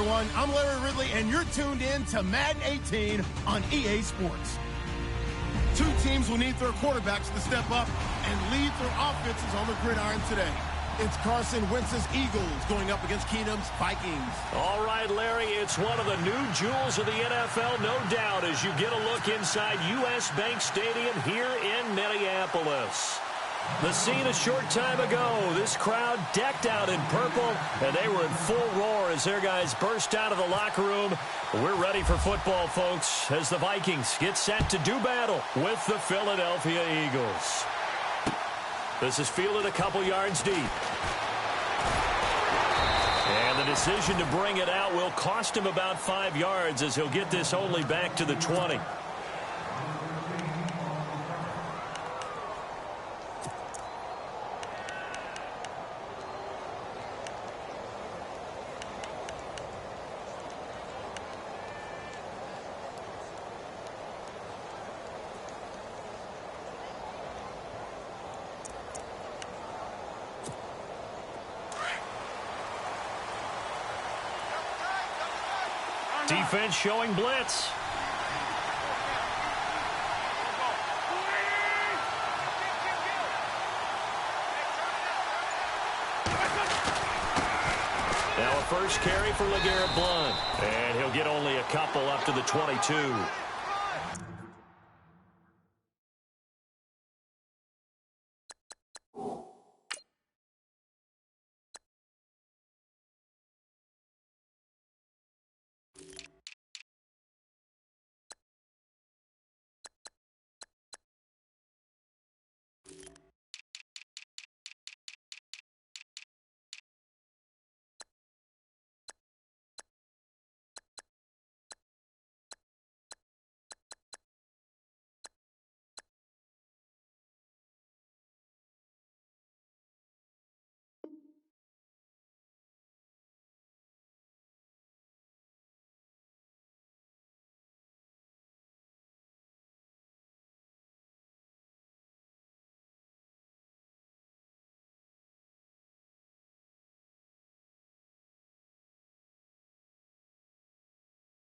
everyone. I'm Larry Ridley, and you're tuned in to Madden 18 on EA Sports. Two teams will need their quarterbacks to step up and lead their offenses on the gridiron today. It's Carson Wentz's Eagles going up against Keenum's Vikings. All right, Larry, it's one of the new jewels of the NFL, no doubt, as you get a look inside U.S. Bank Stadium here in Minneapolis. The scene a short time ago, this crowd decked out in purple, and they were in full roar as their guys burst out of the locker room. We're ready for football, folks, as the Vikings get set to do battle with the Philadelphia Eagles. This is fielded a couple yards deep. And the decision to bring it out will cost him about 5 yards as he'll get this only back to the 20. Defense showing blitz. Now a first carry for LeGarrette Blount. And he'll get only a couple up to the 22.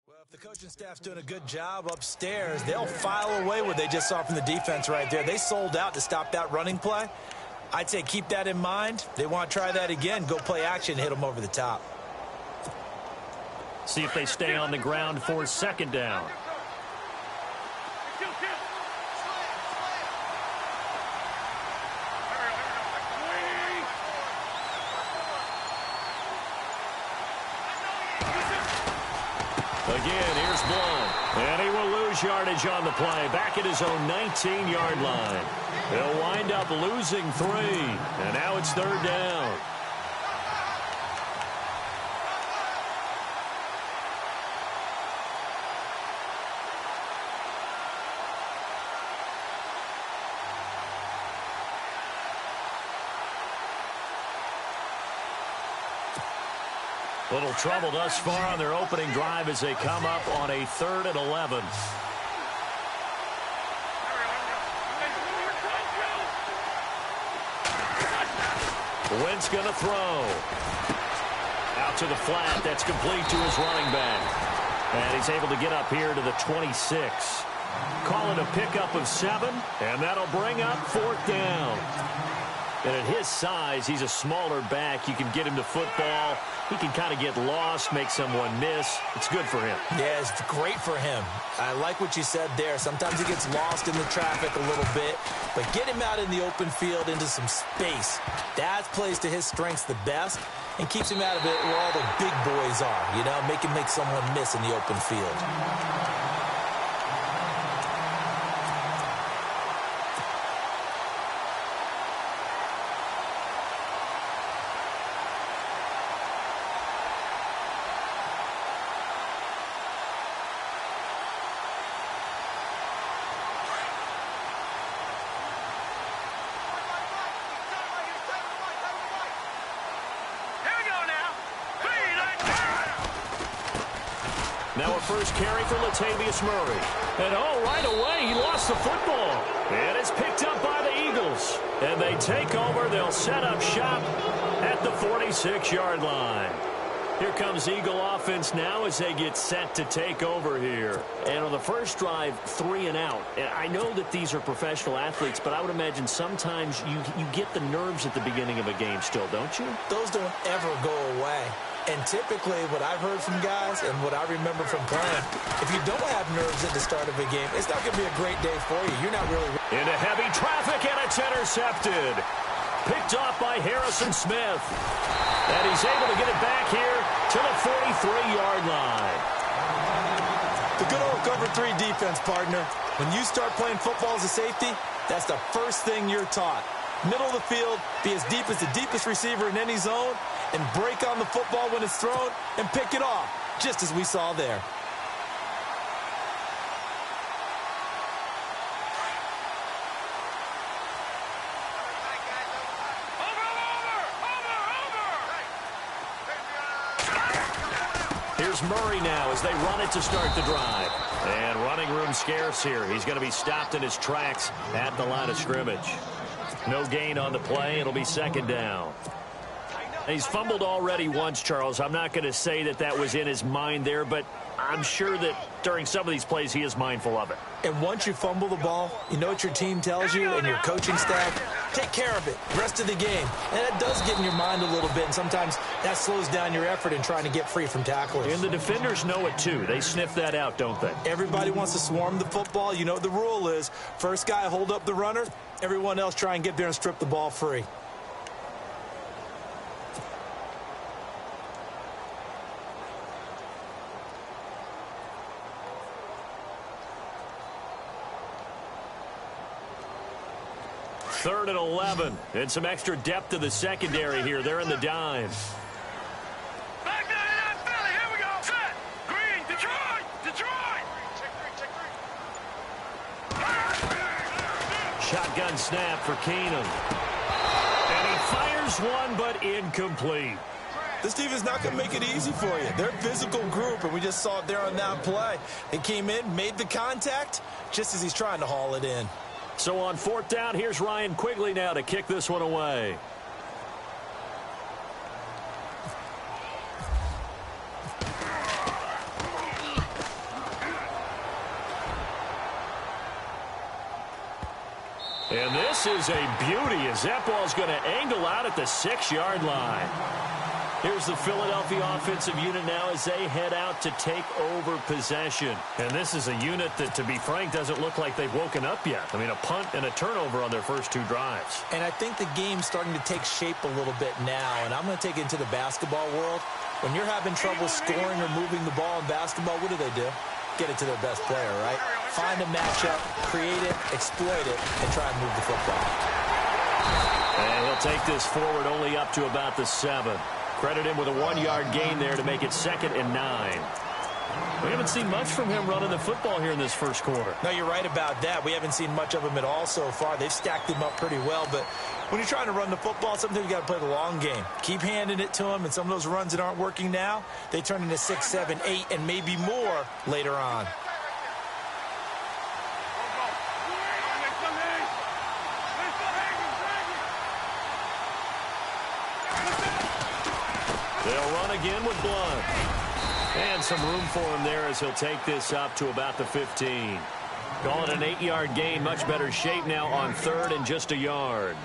Well, if the coaching staff's doing a good job upstairs, they'll file away what they just saw from the defense right there. They sold out to stop that running play. I'd say keep that in mind. They want to try that again. Go play action, hit them over the top. See if they stay on the ground for second down. Again, here's Blount. And he will lose yardage on the play. Back at his own 19-yard line. They'll wind up losing 3. And now it's third down. Little trouble thus far on their opening drive as they come up on a 3rd and 11. Wentz going to throw. Out to the flat. That's complete to his running back. And he's able to get up here to the 26. Call it a pickup of 7, and that'll bring up 4th down. And at his size, he's a smaller back. You can get him to football. He can kind of get lost, make someone miss. It's good for him. Yeah, it's great for him. I like what you said there. Sometimes he gets lost in the traffic a little bit, but get him out in the open field into some space. That plays to his strengths the best and keeps him out of it where all the big boys are, you know, make him make someone miss in the open field. Now a first carry for Latavius Murray. And right away, he lost the football. And it's picked up by the Eagles. And they take over. They'll set up shop at the 46-yard line. Here comes Eagle offense now as they get set to take over here. And on the first drive, 3 and out. I know that these are professional athletes, but I would imagine sometimes you get the nerves at the beginning of a game still, don't you? Those don't ever go away. And typically what I've heard from guys and what I remember from playing, if you don't have nerves at the start of a game, it's not going to be a great day for you. You're not really... Into heavy traffic, and it's intercepted. Picked off by Harrison Smith. And he's able to get it back here to the 43-yard line. The good old cover 3 defense, partner. When you start playing football as a safety, that's the first thing you're taught. Middle of the field, be as deep as the deepest receiver in any zone, and break on the football when it's thrown and pick it off, just as we saw there. Here's Murray now as they run it to start the drive. And running room scarce here. He's going to be stopped in his tracks at the line of scrimmage. No gain on the play. It'll be second down. He's fumbled already once, Charles. I'm not going to say that that was in his mind there, but I'm sure that during some of these plays he is mindful of it. And once you fumble the ball, you know what your team tells you and your coaching staff? Take care of it rest of the game. And that does get in your mind a little bit, and sometimes that slows down your effort in trying to get free from tacklers. And the defenders know it too. They sniff that out, don't they? Everybody wants to swarm the football. You know what the rule is. First guy hold up the runner. Everyone else try and get there and strip the ball free. Third and 11, and some extra depth to the secondary here. They're in the dime. Back down in that belly. Here we go. Set. Green. Detroit. Detroit. Shotgun snap for Keenum. And he fires one, but incomplete. This defense is not going to make it easy for you. They're a physical group, and we just saw it there on that play. They came in, made the contact, just as he's trying to haul it in. So on fourth down, here's Ryan Quigley now to kick this one away. And this is a beauty as that ball's going to angle out at the 6-yard line. Here's the Philadelphia offensive unit now as they head out to take over possession. And this is a unit that, to be frank, doesn't look like they've woken up yet. I mean, a punt and a turnover on their first 2 drives. And I think the game's starting to take shape a little bit now. And I'm going to take it into the basketball world. When you're having trouble scoring or moving the ball in basketball, what do? Get it to their best player, right? Find a matchup, create it, exploit it, and try and move the football. And he'll take this forward only up to about the 7. Credit him with a 1-yard gain there to make it 2nd and 9. We haven't seen much from him running the football here in this first quarter. No, you're right about that. We haven't seen much of him at all so far. They've stacked him up pretty well, but when you're trying to run the football, sometimes you got to play the long game. Keep handing it to him, and some of those runs that aren't working now, they turn into 6, 7, 8, and maybe more later on. They'll run again with Blunt. And some room for him there as he'll take this up to about the 15. Call it an 8-yard gain. Much better shape now on 3rd and just a yard.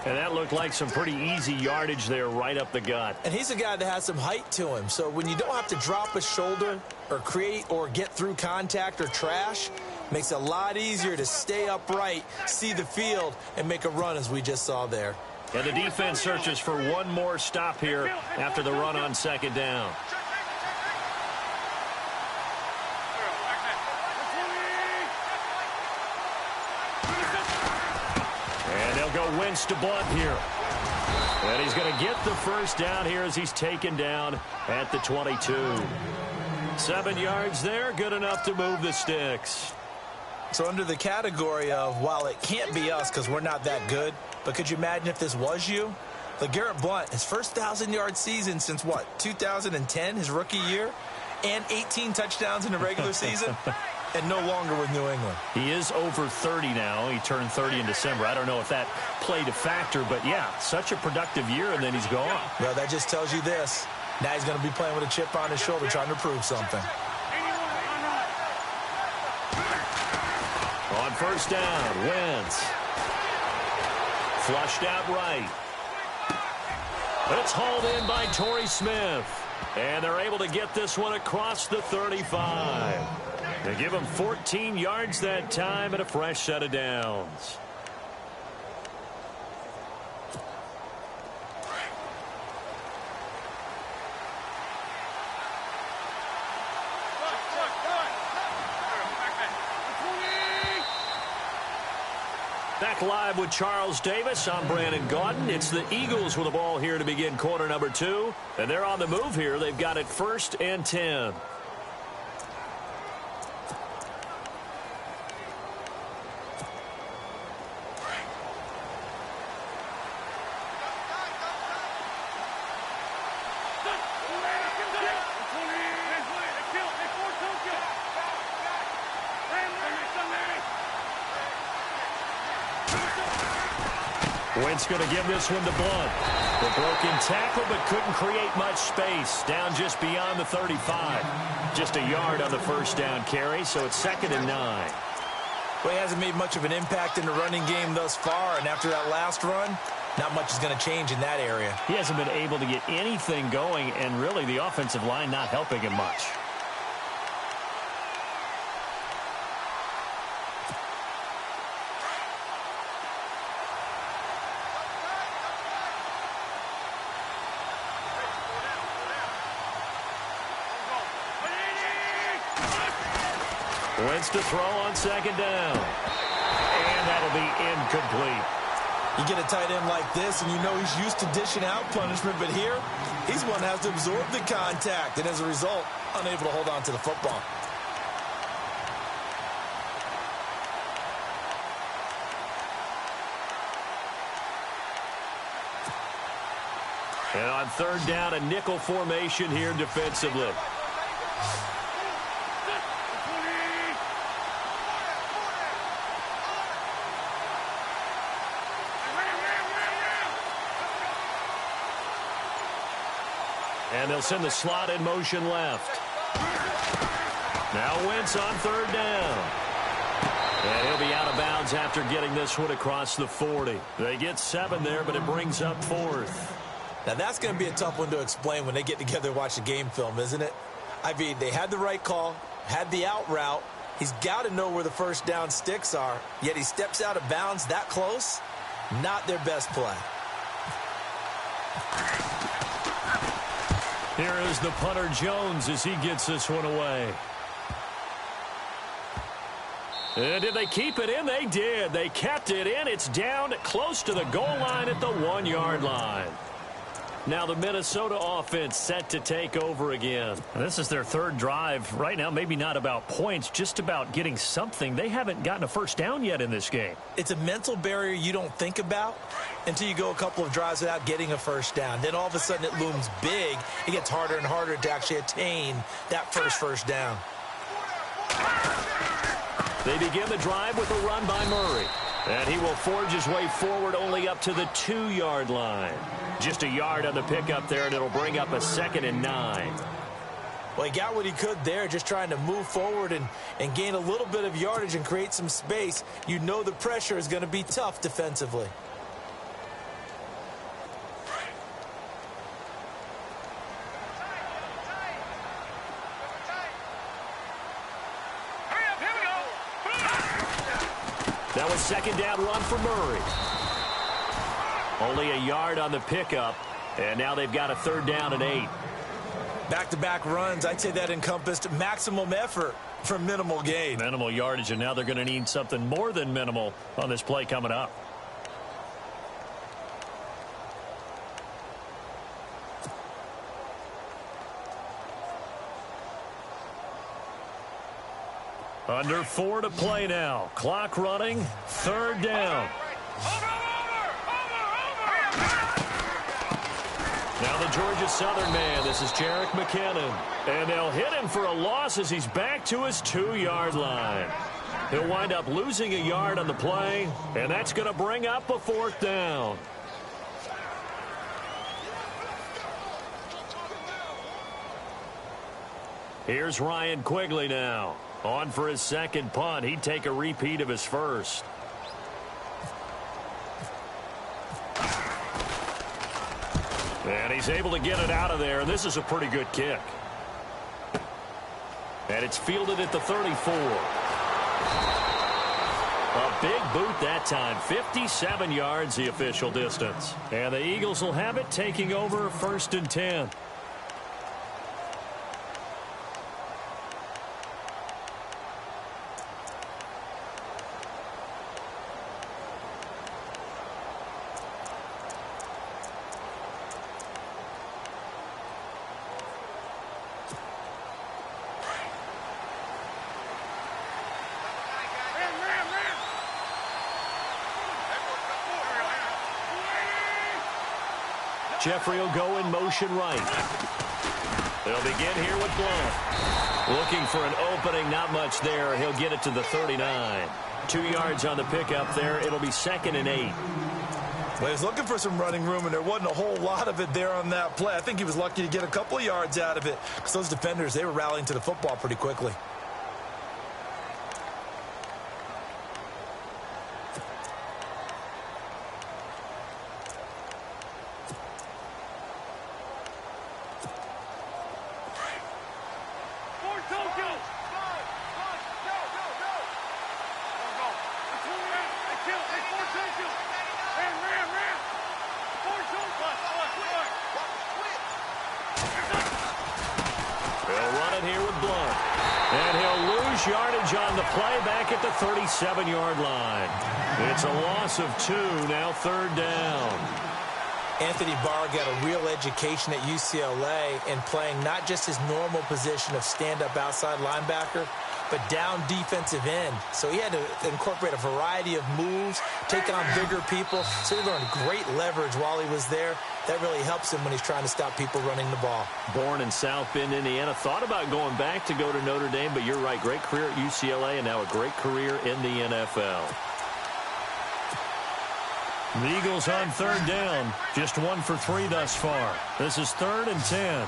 And that looked like some pretty easy yardage there right up the gut. And he's a guy that has some height to him. So when you don't have to drop a shoulder or create or get through contact or trash, makes it a lot easier to stay upright, see the field, and make a run as we just saw there. And the defense searches for one more stop here after the run on 2nd down. And they'll go Wentz to Blunt here. And he's going to get the first down here as he's taken down at the 22. 7 yards there, good enough to move the sticks. So under the category of, while it can't be us because we're not that good, but could you imagine if this was you? LeGarrette Blount, his first 1,000-yard season since, what, 2010, his rookie year? And 18 touchdowns in the regular season? And no longer with New England. He is over 30 now. He turned 30 in December. I don't know if that played a factor, but yeah, such a productive year, and then he's gone. Well, that just tells you this. Now he's going to be playing with a chip on his shoulder, trying to prove something. On first down, Wentz. Flushed out right. It's hauled in by Torrey Smith. And they're able to get this one across the 35. They give him 14 yards that time and a fresh set of downs. Back live with Charles Davis. I'm Brandon Gaudin. It's the Eagles with the ball here to begin quarter number 2. And they're on the move here. They've got it 1st and 10. Wentz going to give this one to Blunt. The broken tackle, but couldn't create much space. Down just beyond the 35. Just a yard on the first down carry, so it's 2nd and 9. Well, he hasn't made much of an impact in the running game thus far, and after that last run, not much is going to change in that area. He hasn't been able to get anything going, and really the offensive line not helping him much. Wentz to throw on 2nd down. And that'll be incomplete. You get a tight end like this, and you know he's used to dishing out punishment, but here, he's one that has to absorb the contact, and as a result, unable to hold on to the football. And on 3rd down, a nickel formation here defensively. And they'll send the slot in motion left. Now Wentz on 3rd down. And he'll be out of bounds after getting this one across the 40. They get 7 there, but it brings up 4th. Now, that's going to be a tough one to explain when they get together and watch the game film, isn't it? I mean, they had the right call, had the out route. He's got to know where the first down sticks are, yet he steps out of bounds that close. Not their best play. Here is the punter Jones as he gets this one away. And did they keep it in? They did. They kept it in. It's down close to the goal line at the 1-yard line. Now the Minnesota offense set to take over again. This is their 3rd drive. Right now, maybe not about points, just about getting something. They haven't gotten a first down yet in this game. It's a mental barrier you don't think about until you go a couple of drives without getting a first down. Then all of a sudden it looms big. It gets harder and harder to actually attain that first down. They begin the drive with a run by Murray. And he will forge his way forward only up to the 2-yard line. Just a yard on the pickup there, and it'll bring up a 2nd and 9. Well, he got what he could there, just trying to move forward and gain a little bit of yardage and create some space. You know the pressure is going to be tough defensively. That was 2nd down run for Murray. Only a yard on the pickup, and now they've got a 3rd down and 8. Back-to-back runs, I'd say that encompassed maximum effort for minimal gain. Minimal yardage, and now they're going to need something more than minimal on this play coming up. Under 4 to play now. Clock running. 3rd down. Now the Georgia Southern man. This is Jerick McKinnon. And they'll hit him for a loss as he's back to his 2-yard line. He'll wind up losing a yard on the play, and that's going to bring up a 4th down. Here's Ryan Quigley now. On for his second punt. He'd take a repeat of his first. And he's able to get it out of there. This is a pretty good kick. And it's fielded at the 34. A big boot that time. 57 yards the official distance. And the Eagles will have it, taking over 1st and 10. Jeffrey will go in motion right. They'll begin here with Blunt. Looking for an opening, not much there. He'll get it to the 39. 2 yards on the pickup there. It'll be 2nd and 8. Well, he was looking for some running room, and there wasn't a whole lot of it there on that play. I think he was lucky to get a couple of yards out of it because those defenders, they were rallying to the football pretty quickly. Yardage on the play back at the 37-yard line. It's a loss of 2, now 3rd down. Anthony Barr got a real education at UCLA in playing not just his normal position of stand-up outside linebacker, but down defensive end. So he had to incorporate a variety of moves, take on bigger people. So he learned great leverage while he was there. That really helps him when he's trying to stop people running the ball. Born in South Bend, Indiana. Thought about going back to go to Notre Dame, but you're right. Great career at UCLA and now a great career in the NFL. The Eagles on 3rd down. Just 1 for 3 thus far. This is 3rd and 10.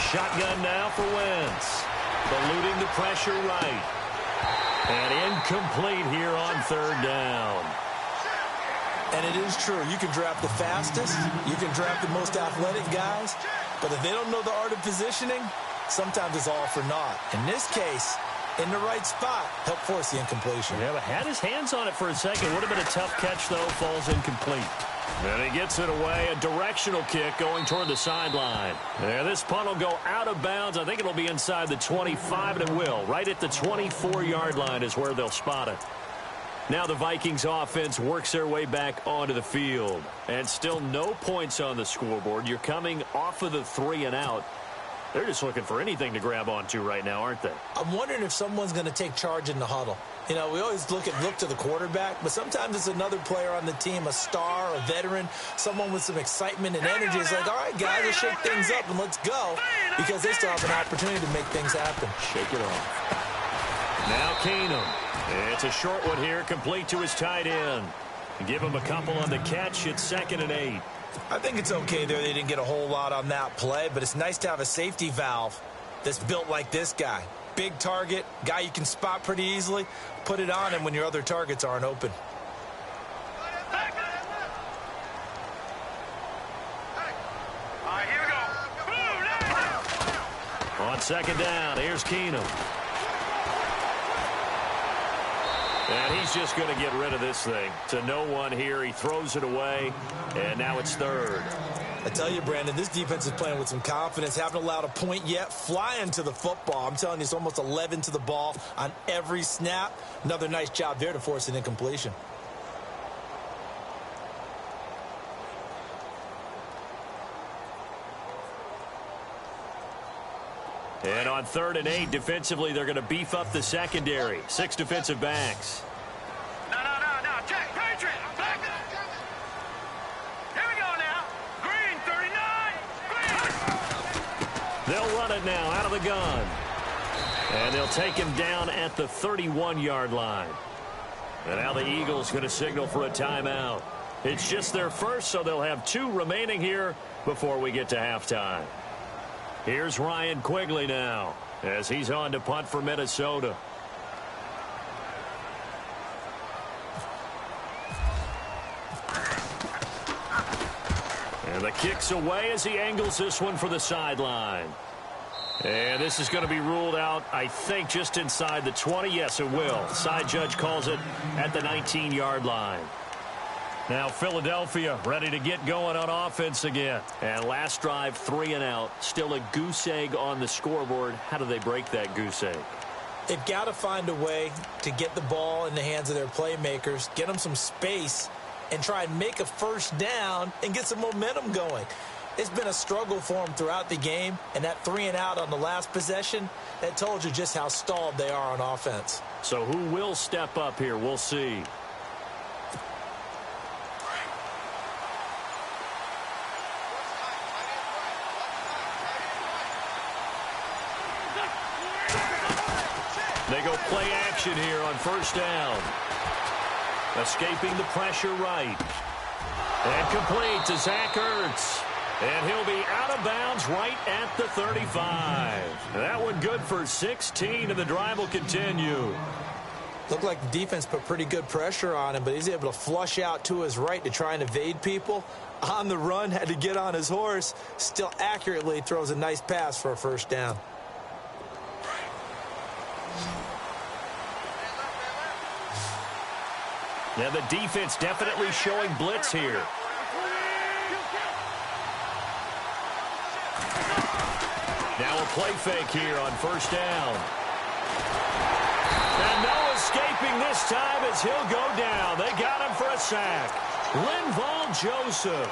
Shotgun now for Wentz. Eluding the pressure right. And incomplete here on 3rd down. And it is true. You can draft the fastest. You can draft the most athletic guys. But if they don't know the art of positioning, sometimes it's all for naught. In this case, in the right spot, help force the incompletion. Yeah, but had his hands on it for a second. Would have been a tough catch, though. Falls incomplete. And he gets it away. A directional kick going toward the sideline. And this punt will go out of bounds. I think it'll be inside the 25, and it will. Right at the 24-yard line is where they'll spot it. Now the Vikings offense works their way back onto the field. And still no points on the scoreboard. You're coming off of the 3 and out. They're just looking for anything to grab onto right now, aren't they? I'm wondering if someone's going to take charge in the huddle. You know, we always look to the quarterback, but sometimes it's another player on the team, a star, a veteran, someone with some excitement and energy. It's like, all right, guys, let's shake things up and let's go, because they still have an opportunity to make things happen. Shake it off. Now Keenum. It's a short one here, complete to his tight end. Give him a couple on the catch. It's 2nd and 8. I think it's okay there. They didn't get a whole lot on that play, but it's nice to have a safety valve that's built like this guy. Big target, guy you can spot pretty easily. Put it on him when your other targets aren't open. On 2nd down, here's Keenum. And he's just going to get rid of this thing. To no one here. He throws it away, and now it's 3rd. I tell you, Brandon, this defense is playing with some confidence. Haven't allowed a point yet. Flying to the football. I'm telling you, it's almost 11 to the ball on every snap. Another nice job there to force an incompletion. And on 3rd and 8, defensively, they're going to beef up the secondary. 6 defensive backs. No. Check. Patriot. Back. Here we go now. Green, 39. Green. They'll run it now out of the gun. And they'll take him down at the 31-yard line. And now the Eagles going to signal for a timeout. It's just their first, so they'll have 2 remaining here before we get to halftime. Here's Ryan Quigley now as he's on to punt for Minnesota. And the kick's away as he angles this one for the sideline. And this is going to be ruled out, I think, just inside the 20. Yes, it will. Side judge calls it at the 19-yard line. Now Philadelphia ready to get going on offense again. And last drive, 3 and out. Still a goose egg on the scoreboard. How do they break that goose egg? They've got to find a way to get the ball in the hands of their playmakers, get them some space, and try and make a first down and get some momentum going. It's been a struggle for them throughout the game, and that 3 and out on the last possession, that told you just how stalled they are on offense. So who will step up here? We'll see. They go play action here on first down. Escaping the pressure right. And complete to Zach Ertz. And he'll be out of bounds right at the 35. That one good for 16, and the drive will continue. Looked like the defense put pretty good pressure on him, but he's able to flush out to his right to try and evade people. On the run, had to get on his horse. Still accurately throws a nice pass for a first down. Yeah, the defense definitely showing blitz here. Now a play fake here on first down. And no escaping this time as he'll go down. They got him for a sack. Linval Joseph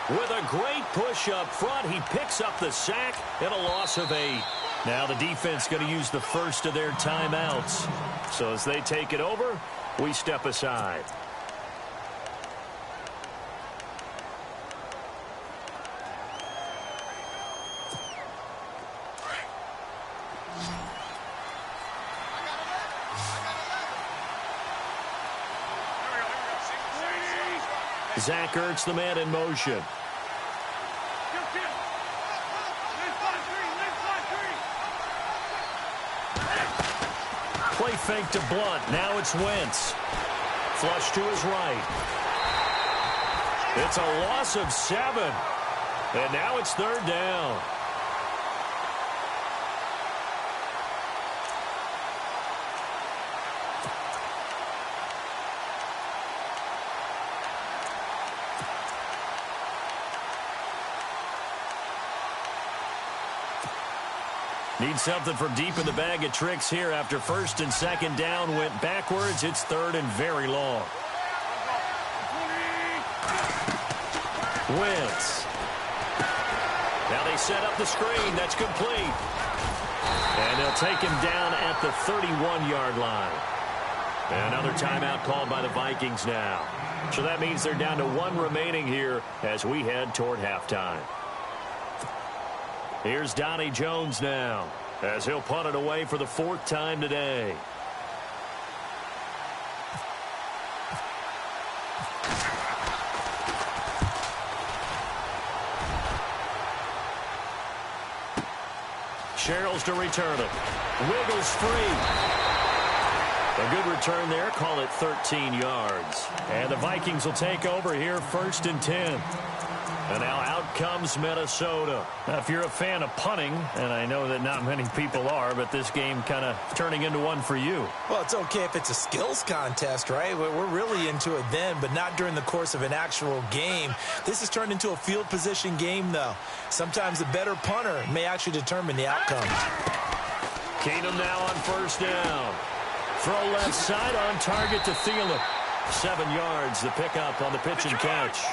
with a great push up front. He picks up the sack and a loss of 8. Now the defense going to use the first of their timeouts. So as they take it over, we step aside. Zach Ertz, the man in motion. Play fake to Blunt. Now it's Wentz. Flush to his right. It's a loss of 7. And now it's third down. Need something from deep in the bag of tricks here after first and second down went backwards. It's third and very long. Wentz. Now they set up the screen. That's complete. And they'll take him down at the 31-yard line. And another timeout called by the Vikings now. So that means they're down to 1 remaining here as we head toward halftime. Here's Donnie Jones now as he'll punt it away for the 4th time today. Sherrills to return it. Wiggles free. A good return there. Call it 13 yards. And the Vikings will take over here 1st and 10. And now out comes Minnesota. Now, if you're a fan of punting, and I know that not many people are, but this game kind of turning into one for you. Well, it's okay if it's a skills contest, right? We're really into it then, but not during the course of an actual game. This has turned into a field position game, though. Sometimes the better punter may actually determine the outcome. Keenum now on first down. Throw left side on target to Thielen. 7 yards, the pickup on the pitch and catch.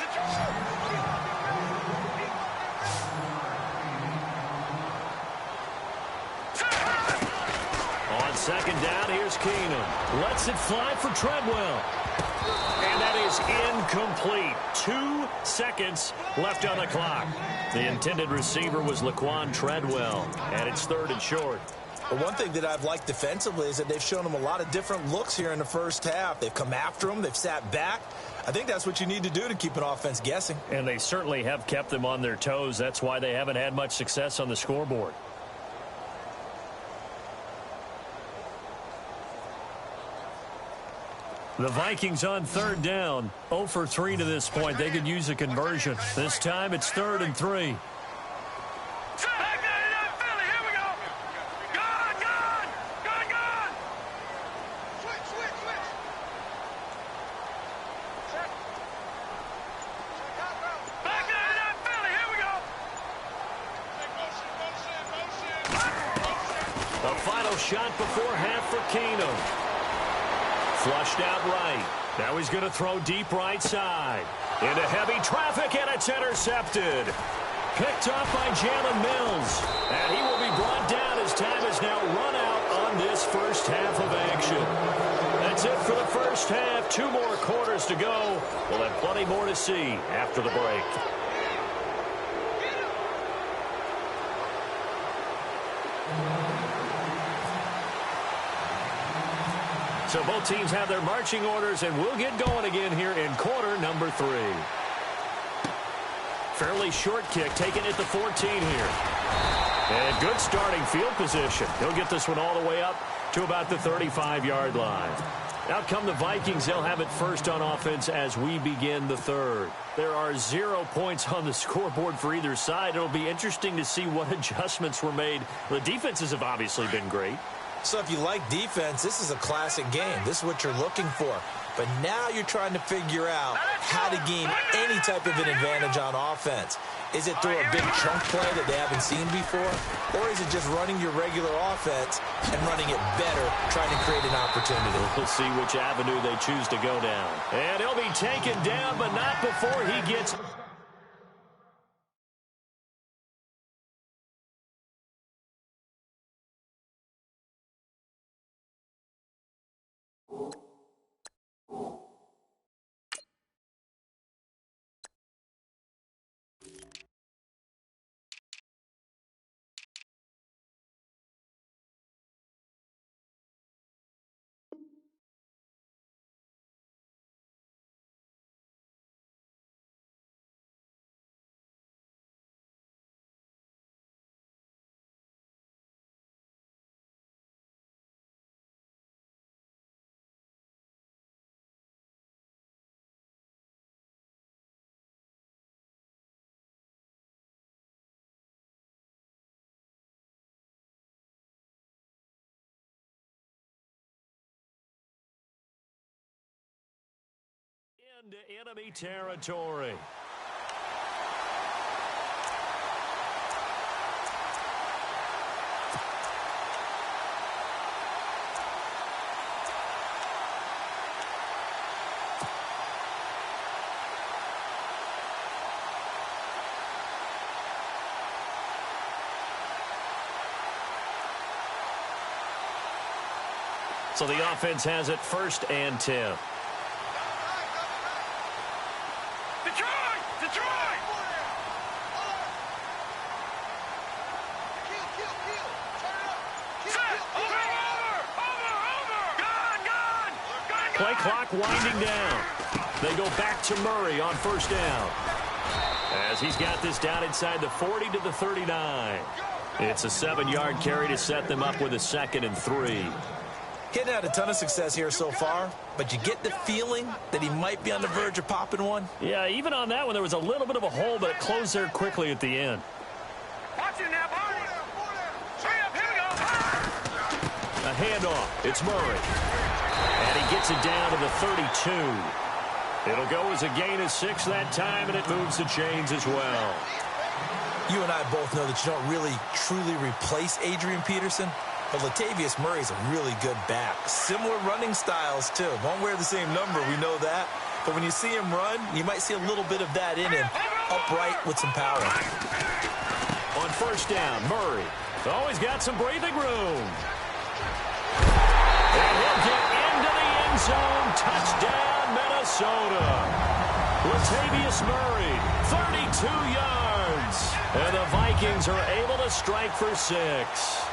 On second down, here's Keenum. Lets it fly for Treadwell. And that is incomplete. 2 seconds left on the clock. The intended receiver was Laquan Treadwell. And it's 3rd and short. But one thing that I've liked defensively is that they've shown them a lot of different looks here in the first half. They've come after them. They've sat back. I think that's what you need to do to keep an offense guessing. And they certainly have kept them on their toes. That's why they haven't had much success on the scoreboard. The Vikings on third down. 0 for 3 to this point. They could use a conversion. This time it's 3rd and 3. The final shot before half for Keenum. Flushed out right. Now he's going to throw deep right side. Into heavy traffic, and it's intercepted. Picked up by Jalen Mills. And he will be brought down as time has now run out on this first half of action. That's it for the first half. 2 more quarters to go. We'll have plenty more to see after the break. So both teams have their marching orders, and we'll get going again here in quarter number 3. Fairly short kick, taken at the 14 here. And good starting field position. He'll get this one all the way up to about the 35-yard line. Out come the Vikings. They'll have it first on offense as we begin the third. There are 0 points on the scoreboard for either side. It'll be interesting to see what adjustments were made. The defenses have obviously been great. So if you like defense, this is a classic game. This is what you're looking for. But now you're trying to figure out how to gain any type of an advantage on offense. Is it through a big chunk play that they haven't seen before? Or is it just running your regular offense and running it better, trying to create an opportunity? We'll see which avenue they choose to go down. And he'll be taken down, but not before he gets... into enemy territory. So the offense has it 1st and 10. Play clock winding down. They go back to Murray on 1st down. As he's got this down inside the 40 to the 39. It's a 7-yard carry to set them up with a 2nd and 3. Getting had a ton of success here so far, but you get the feeling that he might be on the verge of popping one. Yeah, even on that one, there was a little bit of a hole, but it closed there quickly at the end. Watch it now, boys. Hurry up, here we go. A handoff. It's Murray. And he gets it down to the 32. It'll go as a gain of 6 that time, and it moves the chains as well. You and I both know that you don't really truly replace Adrian Peterson, but Latavius Murray's a really good back. Similar running styles, too. Won't wear the same number, we know that. But when you see him run, you might see a little bit of that in him, upright with some power. On 1st down, Murray. Always got some breathing room. And he'll get into the end zone. Touchdown, Minnesota. Latavius Murray, 32 yards. And the Vikings are able to strike for 6.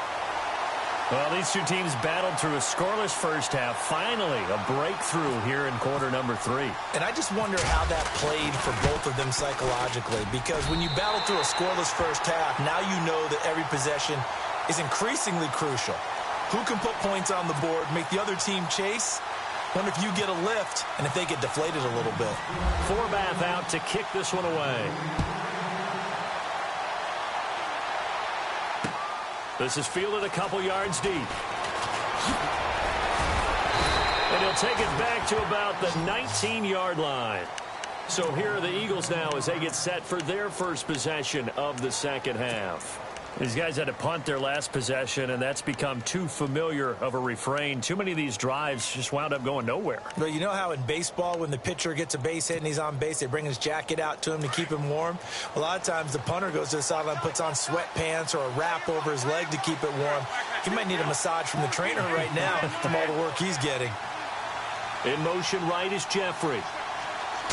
Well, these two teams battled through a scoreless first half. Finally, a breakthrough here in quarter number 3. And I just wonder how that played for both of them psychologically, because when you battle through a scoreless first half, now you know that every possession is increasingly crucial. Who can put points on the board, make the other team chase? Wonder if you get a lift and if they get deflated a little bit. Forbath out to kick this one away. This is fielded a couple yards deep. And he'll take it back to about the 19-yard line. So here are the Eagles now as they get set for their first possession of the second half. These guys had to punt their last possession, and that's become too familiar of a refrain. Too many of these drives just wound up going nowhere. But you know how in baseball, when the pitcher gets a base hit and he's on base, they bring his jacket out to him to keep him warm? A lot of times the punter goes to the sideline, puts on sweatpants or a wrap over his leg to keep it warm. He might need a massage from the trainer right now from all the work he's getting. In motion right is Jeffrey.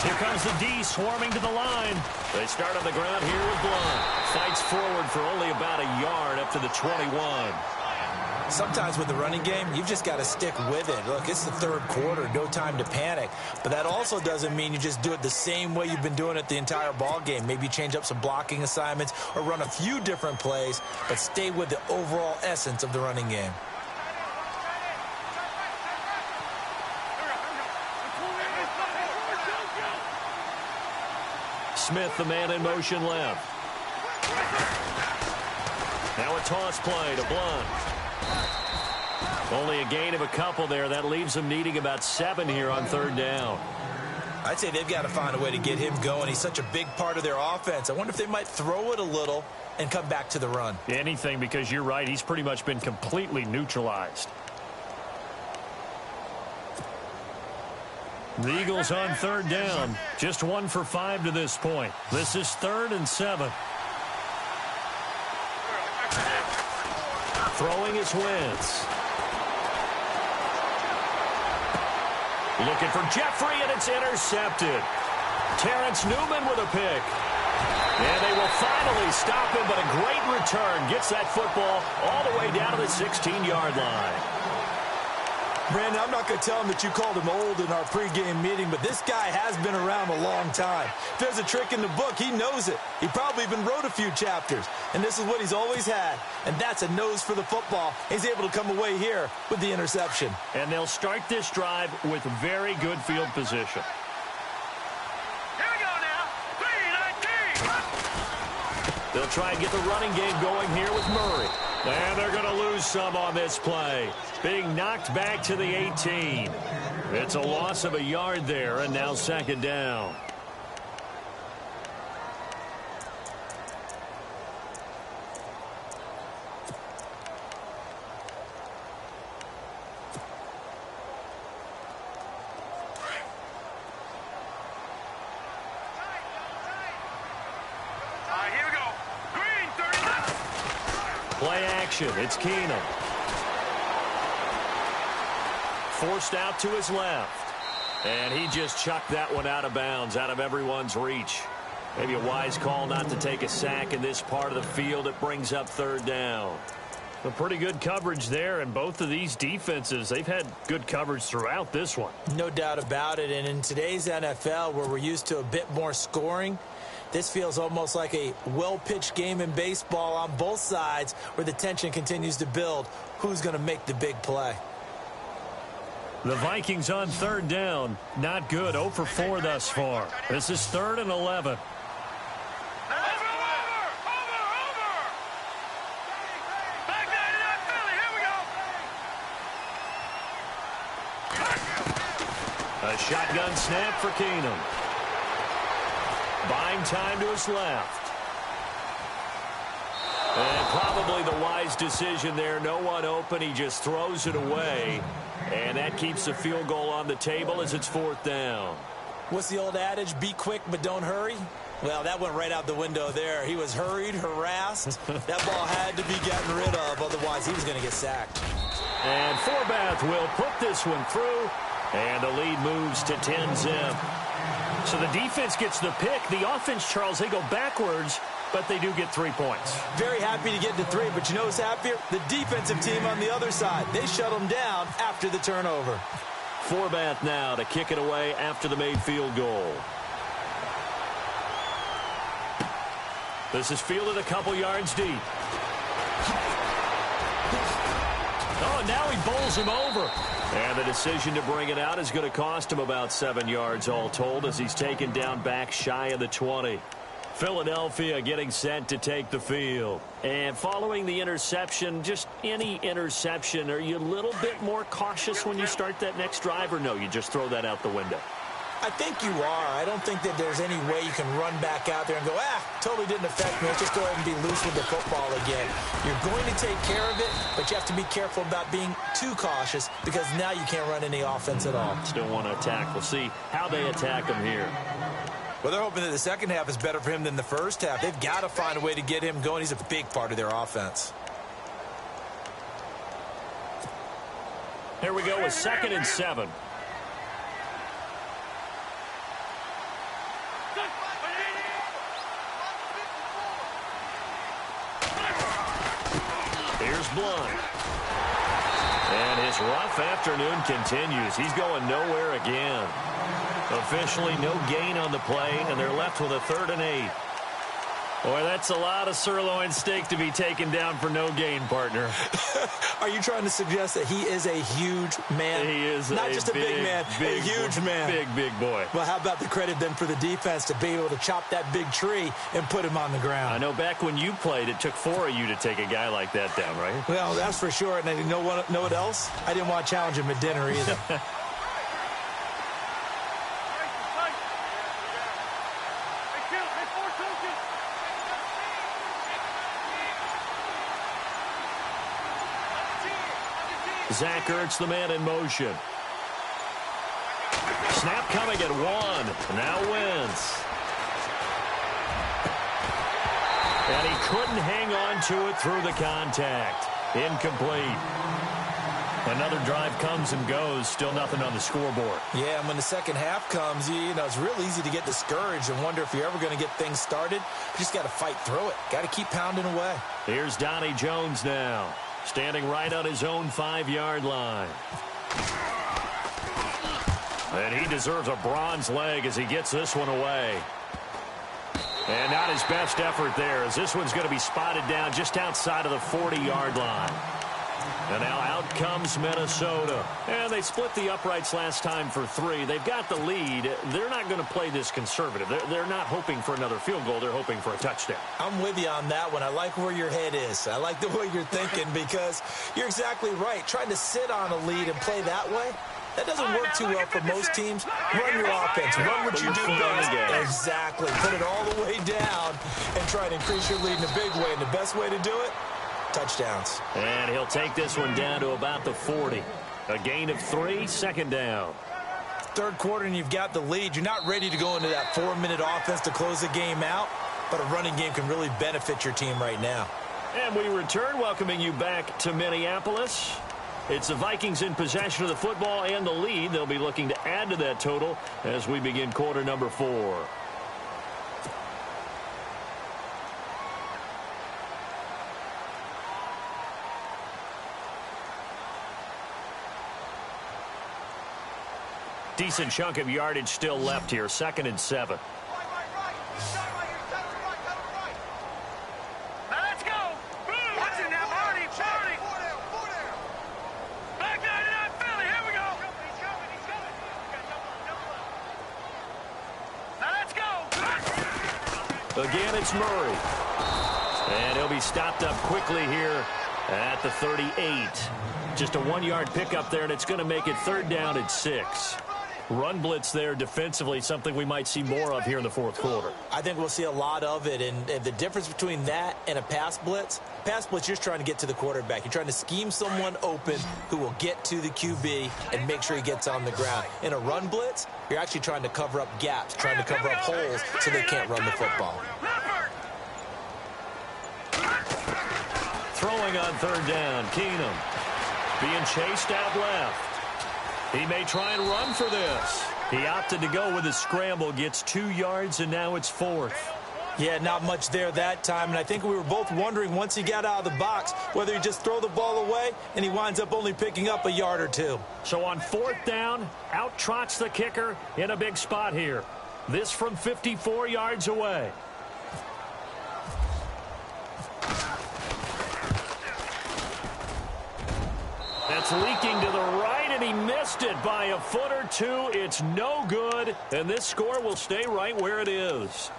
Here comes the D swarming to the line. They start on the ground here with Blunt. Fights forward for only about a yard up to the 21. Sometimes with the running game, you've just got to stick with it. Look, it's the third quarter, no time to panic. But that also doesn't mean you just do it the same way you've been doing it the entire ball game. Maybe change up some blocking assignments or run a few different plays, but stay with the overall essence of the running game. Smith, the man in motion left. Now a toss play to Blunt. Only a gain of a couple there. That leaves them needing about 7 here on third down. I'd say they've got to find a way to get him going. He's such a big part of their offense. I wonder if they might throw it a little and come back to the run. Anything, because you're right. He's pretty much been completely neutralized. The Eagles on third down. Just 1 for 5 to this point. This is 3rd and 7. Throwing is Wentz. Looking for Jeffrey, and it's intercepted. Terrence Newman with a pick. And they will finally stop him, but a great return. Gets that football all the way down to the 16-yard line. Brandon, I'm not going to tell him that you called him old in our pregame meeting, but this guy has been around a long time. If there's a trick in the book, he knows it. He probably even wrote a few chapters, and this is what he's always had, and that's a nose for the football. He's able to come away here with the interception. And they'll start this drive with very good field position. Here we go now. 3-19. They'll try and get the running game going here with Murray. And they're going to lose some on this play. Being knocked back to the 18. It's a loss of a yard there, and now 2nd down. Here we go. Green, 39. Play action. It's Keenum. Forced out to his left. And he just chucked that one out of bounds, out of everyone's reach. Maybe a wise call not to take a sack in this part of the field. It brings up 3rd down. A pretty good coverage there, and both of these defenses, they've had good coverage throughout this one. No doubt about it, and in today's NFL, where we're used to a bit more scoring, this feels almost like a well-pitched game in baseball on both sides where the tension continues to build. Who's going to make the big play? The Vikings on 3rd down. Not good. 0 for 4 thus far. This is 3rd and 11. Over! Back 99 Philly, here we go. A shotgun snap for Keenum. Buying time to his left. And probably the wise decision there. No one open. He just throws it away. And that keeps the field goal on the table as it's 4th down. What's the old adage? Be quick, but don't hurry. Well, that went right out the window there. He was hurried, harassed. That ball had to be gotten rid of. Otherwise, he was going to get sacked. And Forbath will put this one through. And the lead moves to 10-zip. So the defense gets the pick. The offense, Charles, they go backwards. but they do get 3 points. Very happy to get to 3, but you know who's happier? The defensive team on the other side. They shut them down after the turnover. Forbath now to kick it away after the made field goal. This is fielded a couple yards deep. Oh, and now he bowls him over. And the decision to bring it out is going to cost him about 7 yards all told as he's taken down back shy of the 20. Philadelphia getting set to take the field. And following the interception, just any interception, are you a little bit more cautious when you start that next drive, or no, you just throw that out the window? I think you are. I don't think that there's any way you can run back out there and go, totally didn't affect me. Let's just go ahead and be loose with the football again. You're going to take care of it, but you have to be careful about being too cautious because now you can't run any offense at all. Still want to attack. We'll see how they attack him here. Well, they're hoping that the second half is better for him than the first half. They've got to find a way to get him going. He's a big part of their offense. Here we go with 2nd and 7. Here's Blunt. And his rough afternoon continues. He's going nowhere again. Officially no gain on the play, and they're left with a 3rd and 8. Boy, that's a lot of sirloin steak to be taken down for no gain, partner. Are you trying to suggest that he is a huge man? He is not just a big man, a huge man. Big boy. Well, how about the credit then for the defense to be able to chop that big tree and put him on the ground? I know back when you played, it took 4 of you to take a guy like that down, right? Well, that's for sure. And you know what else? I didn't want to challenge him at dinner either. Zach Ertz, the man in motion. Snap coming at 1. Now Wentz. And he couldn't hang on to it through the contact. Incomplete. Another drive comes and goes. Still nothing on the scoreboard. Yeah, and when the second half comes, you know, it's real easy to get discouraged and wonder if you're ever going to get things started. You just got to fight through it. Got to keep pounding away. Here's Donnie Jones now. Standing right on his own 5-yard line. And he deserves a bronze leg as he gets this one away. And not his best effort there, as this one's going to be spotted down just outside of the 40-yard line. And now out comes Minnesota. And they split the uprights last time for 3. They've got the lead. They're not going to play this conservative. They're not hoping for another field goal. They're hoping for a touchdown. I'm with you on that one. I like where your head is. I like the way you're thinking because you're exactly right. Trying to sit on a lead and play that way, that doesn't work too well for most teams. Run your offense. Run what you do best. Exactly. Put it all the way down and try to increase your lead in a big way. And the best way to do it, touchdowns. And he'll take this one down to about the 40. A gain of 3, 2nd down. Third quarter and you've got the lead. You're not ready to go into that 4-minute offense to close the game out, but a running game can really benefit your team right now. And we return, welcoming you back to Minneapolis. It's the Vikings in possession of the football and the lead. They'll be looking to add to that total as we begin quarter number 4. Decent chunk of yardage still left here. 2nd and 7. Now let's go. Watch it now, Marty. Back 99 Philly. Here we go. He's coming. Now let's go. Again, it's Murray. And he'll be stopped up quickly here at the 38. Just a 1-yard pickup there, and it's going to make it 3rd down at 6. Run blitz there defensively, something we might see more of here in the 4th quarter. I think we'll see a lot of it, and the difference between that and a pass blitz, you're just trying to get to the quarterback. You're trying to scheme someone open who will get to the QB and make sure he gets on the ground. In a run blitz, you're actually trying to cover up gaps, trying to cover up holes so they can't run the football. Throwing on 3rd down, Keenum being chased out left. He may try and run for this. He opted to go with a scramble, gets 2 yards, and now it's 4th. Yeah, not much there that time, and I think we were both wondering once he got out of the box whether he'd just throw the ball away, and he winds up only picking up a yard or two. So on 4th down, out trots the kicker in a big spot here. This from 54 yards away. That's leaking to the right, and he missed it by a foot or two. It's no good, and this score will stay right where it is.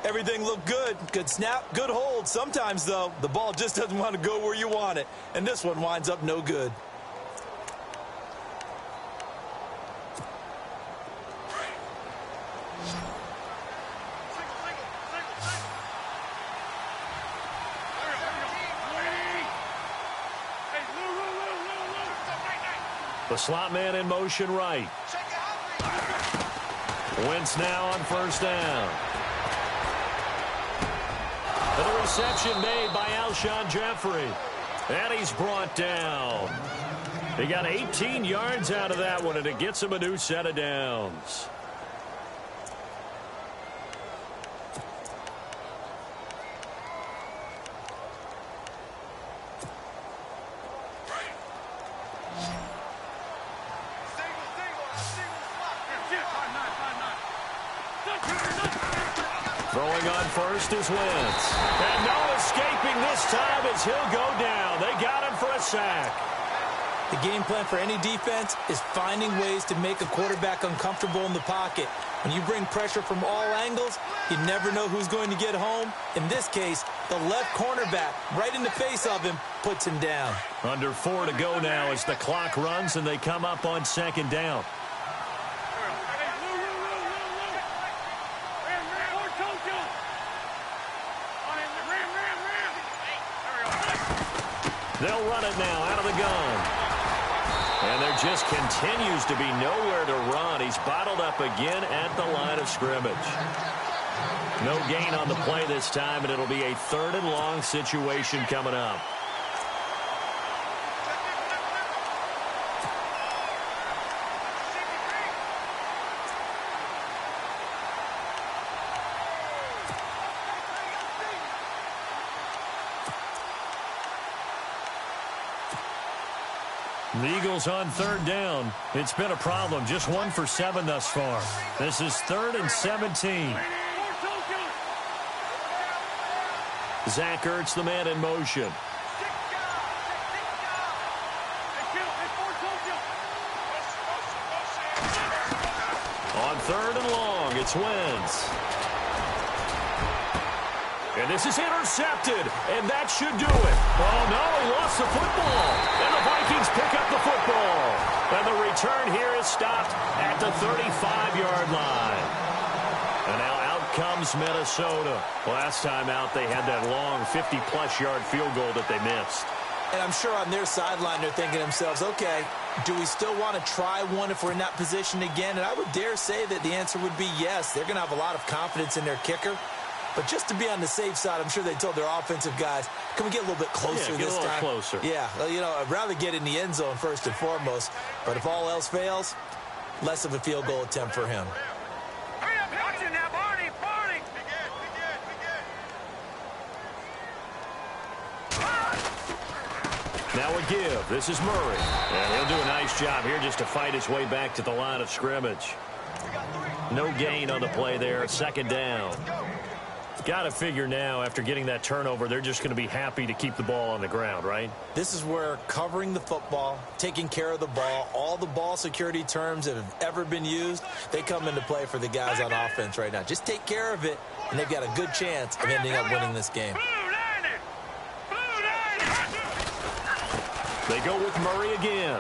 Everything looked good. Good snap, good hold. Sometimes, though, the ball just doesn't want to go where you want it, and this one winds up no good. The slot man in motion right. Wentz now on 1st down. And the reception made by Alshon Jeffrey. And he's brought down. He got 18 yards out of that one, and it gets him a new set of downs. Throwing on 1st is Wentz. And no escaping this time as he'll go down. They got him for a sack. The game plan for any defense is finding ways to make a quarterback uncomfortable in the pocket. When you bring pressure from all angles, you never know who's going to get home. In this case, the left cornerback, right in the face of him, puts him down. Under 4 to go now as the clock runs and they come up on 2nd down. They'll run it now out of the gun. And there just continues to be nowhere to run. He's bottled up again at the line of scrimmage. No gain on the play this time, and it'll be a 3rd and long situation coming up. The Eagles on 3rd down. It's been a problem. Just 1 for 7 thus far. This is 3rd and 17. Zach Ertz, the man in motion. On 3rd and long, it's Wentz. And this is intercepted, and that should do it. Oh, no, he lost the football. And the Vikings pick up the football. And the return here is stopped at the 35-yard line. And now out comes Minnesota. Last time out, they had that long 50-plus yard field goal that they missed. And I'm sure on their sideline they're thinking to themselves, okay, do we still want to try one if we're in that position again? And I would dare say that the answer would be yes. They're going to have a lot of confidence in their kicker. But just to be on the safe side, I'm sure they told their offensive guys, can we get a little bit closer this time? Get a little closer. Yeah, well, you know, I'd rather get in the end zone first and foremost. But if all else fails, less of a field goal attempt for him. Hurry up, watch it now, Barney, Barney. Now a give. This is Murray. And he'll do a nice job here just to fight his way back to the line of scrimmage. No gain on the play there. 2nd down. Got to figure now, after getting that turnover, they're just going to be happy to keep the ball on the ground, right? This is where covering the football, taking care of the ball, all the ball security terms that have ever been used, they come into play for the guys on offense right now. Just take care of it, and they've got a good chance of ending up winning this game. They go with Murray again.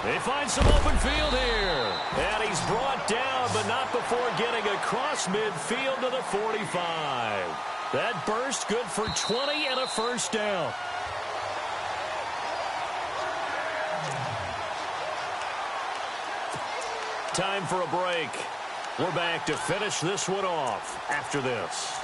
They find some open field here. And he's brought down, but not before getting across midfield to the 45. That burst good for 20 and a 1st down. Time for a break. We're back to finish this one off after this.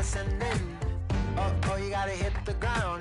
listening. Oh, you gotta hit the ground.